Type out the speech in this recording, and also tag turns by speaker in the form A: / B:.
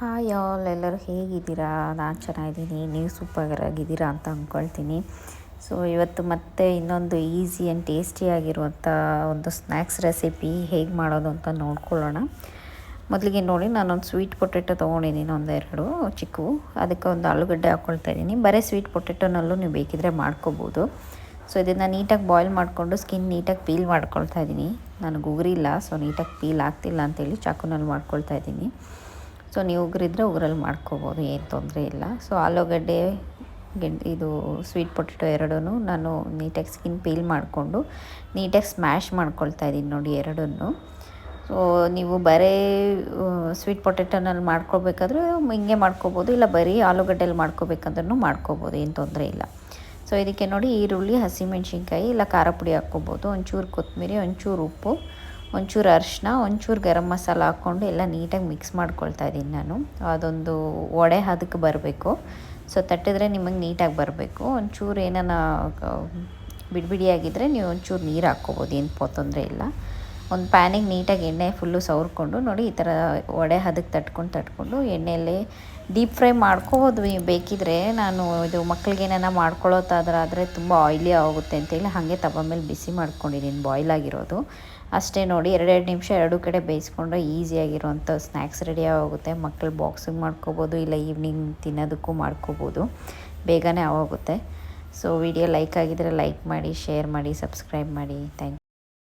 A: Hi all, ಎಲ್ಲರೂ ಹೇಗಿದ್ದೀರಾ? ನಾನು ಚೆನ್ನಾಗಿದ್ದೀನಿ, ನೀವು ಸೂಪರಾಗಿದ್ದೀರಾ ಅಂತ ಅಂದ್ಕೊಳ್ತೀನಿ. ಸೊ ಇವತ್ತು ಮತ್ತೆ ಇನ್ನೊಂದು ಈಸಿ ಆ್ಯಂಡ್ ಟೇಸ್ಟಿಯಾಗಿರುವಂಥ ಒಂದು ಸ್ನ್ಯಾಕ್ಸ್ ರೆಸಿಪಿ ಹೇಗೆ ಮಾಡೋದು ಅಂತ ನೋಡ್ಕೊಳ್ಳೋಣ. ಮೊದಲಿಗೆ ನೋಡಿ, ನಾನೊಂದು ಸ್ವೀಟ್ ಪೊಟೆಟೊ ತೊಗೊಂಡಿದ್ದೀನಿ, ಒಂದೆರಡು ಚಿಕ್ಕವು. ಅದಕ್ಕೆ ಒಂದು ಆಲೂಗಡ್ಡೆ ಹಾಕ್ಕೊಳ್ತಾ ಇದ್ದೀನಿ. ಬರೀ ಸ್ವೀಟ್ ಪೊಟೆಟೊನಲ್ಲೂ ನೀವು ಬೇಕಿದ್ರೆ ಮಾಡ್ಕೋಬೋದು. ಸೊ ಇದನ್ನು ನೀಟಾಗಿ ಬಾಯ್ಲ್ ಮಾಡಿಕೊಂಡು ಸ್ಕಿನ್ ನೀಟಾಗಿ ಪೀಲ್ ಮಾಡ್ಕೊಳ್ತಾ ಇದ್ದೀನಿ. ನನಗೆ ಉಗುರಿಲ್ಲ, ಸೊ ನೀಟಾಗಿ ಪೀಲ್ ಆಗ್ತಿಲ್ಲ ಅಂತೇಳಿ ಚಾಕುನಲ್ಲಿ ಮಾಡ್ಕೊಳ್ತಾ ಇದ್ದೀನಿ. ಸೊ ನೀವು ಉಗುರಿದ್ರೆ ಉಗುರಲ್ಲಿ ಮಾಡ್ಕೋಬೋದು, ಏನು ತೊಂದರೆ ಇಲ್ಲ. ಸೊ ಆಲೂಗಡ್ಡೆ ಇದು ಸ್ವೀಟ್ ಪೊಟೆಟೊ ಎರಡೂ ನಾನು ನೀಟಾಗಿ ಸ್ಕಿನ್ ಪೀಲ್ ಮಾಡಿಕೊಂಡು ನೀಟಾಗಿ ಸ್ಮ್ಯಾಶ್ ಮಾಡ್ಕೊಳ್ತಾ ಇದ್ದೀನಿ ನೋಡಿ ಎರಡನ್ನೂ. ಸೊ ನೀವು ಬರೀ ಸ್ವೀಟ್ ಪೊಟೆಟೊನಲ್ಲಿ ಮಾಡ್ಕೋಬೇಕಾದ್ರೆ ಹಿಂಗೆ ಮಾಡ್ಕೋಬೋದು, ಇಲ್ಲ ಬರೀ ಆಲೂಗಡ್ಡೆಯಲ್ಲಿ ಮಾಡ್ಕೋಬೇಕಂದ್ರೂ ಮಾಡ್ಕೋಬೋದು, ಏನು ತೊಂದರೆ ಇಲ್ಲ. ಸೊ ಇದಕ್ಕೆ ನೋಡಿ, ಈರುಳ್ಳಿ, ಹಸಿಮೆಣ್ಸಿನ್ಕಾಯಿ ಇಲ್ಲ ಖಾರ ಪುಡಿ ಹಾಕ್ಕೋಬೋದು, ಒಂಚೂರು ಕೊತ್ತಂಬರಿ, ಒಂಚೂರು ಉಪ್ಪು, ಒಂಚೂರು ಅರಿಶಿನ, ಒಂಚೂರು ಗರಂ ಮಸಾಲ ಹಾಕ್ಕೊಂಡು ಎಲ್ಲ ನೀಟಾಗಿ ಮಿಕ್ಸ್ ಮಾಡ್ಕೊಳ್ತಾ ಇದ್ದೀನಿ ನಾನು. ಅದೊಂದು ವಡೆ ಹದಕ್ಕೆ ಬರಬೇಕು. ಸೊ ತಟ್ಟಿದ್ರೆ ನಿಮಗೆ ನೀಟಾಗಿ ಬರಬೇಕು. ಒಂಚೂರು ಏನಾನ ಬಿಡಿಯಾಗಿದ್ದರೆ ನೀವು ಒಂಚೂರು ನೀರು ಹಾಕ್ಕೋಬೋದು, ಏನು ತೊಂದರೆ ಇಲ್ಲ. ಒಂದು ಪ್ಯಾನಿಗೆ ನೀಟಾಗಿ ಎಣ್ಣೆ ಫುಲ್ಲು ಸವರ್ಕೊಂಡು ನೋಡಿ, ಈ ಥರ ವಡೆ ಹದಕ್ಕೆ ತಟ್ಕೊಂಡು ಎಣ್ಣೆಯಲ್ಲಿ ಡೀಪ್ ಫ್ರೈ ಮಾಡ್ಕೋಬೋದು ಬೇಕಿದ್ರೆ. ನಾನು ಇದು ಮಕ್ಕಳಿಗೆ ಏನಾರ ಮಾಡ್ಕೊಳ್ಳೋದಾದ್ರೆ ತುಂಬ ಆಯಿಲಿ ಆಗುತ್ತೆ ಅಂತೇಳಿ ಹಾಗೆ ತವ ಮೇಲೆ ಬಿಸಿ ಮಾಡ್ಕೊಂಡಿದ್ದೀನಿ, ಬಾಯ್ಲ್ ಆಗಿರೋದು ಅಷ್ಟೇ. ನೋಡಿ, ಎರಡೆರಡು ನಿಮಿಷ ಎರಡೂ ಕಡೆ ಬೇಯಿಸ್ಕೊಂಡ್ರೆ ಈಸಿಯಾಗಿರೋವಂಥ ಸ್ನ್ಯಾಕ್ಸ್ ರೆಡಿ ಆಗೋಗುತ್ತೆ. ಮಕ್ಕಳು ಬಾಕ್ಸಿಗೆ ಮಾಡ್ಕೋಬೋದು, ಇಲ್ಲ ಈವ್ನಿಂಗ್ ತಿನ್ನೋದಕ್ಕೂ ಮಾಡ್ಕೋಬೋದು, ಬೇಗನೆ ಆಗೋಗುತ್ತೆ. ಸೊ ವಿಡಿಯೋ ಲೈಕ್ ಆಗಿದ್ದರೆ ಲೈಕ್ ಮಾಡಿ, ಶೇರ್ ಮಾಡಿ, ಸಬ್ಸ್ಕ್ರೈಬ್ ಮಾಡಿ. Thank you.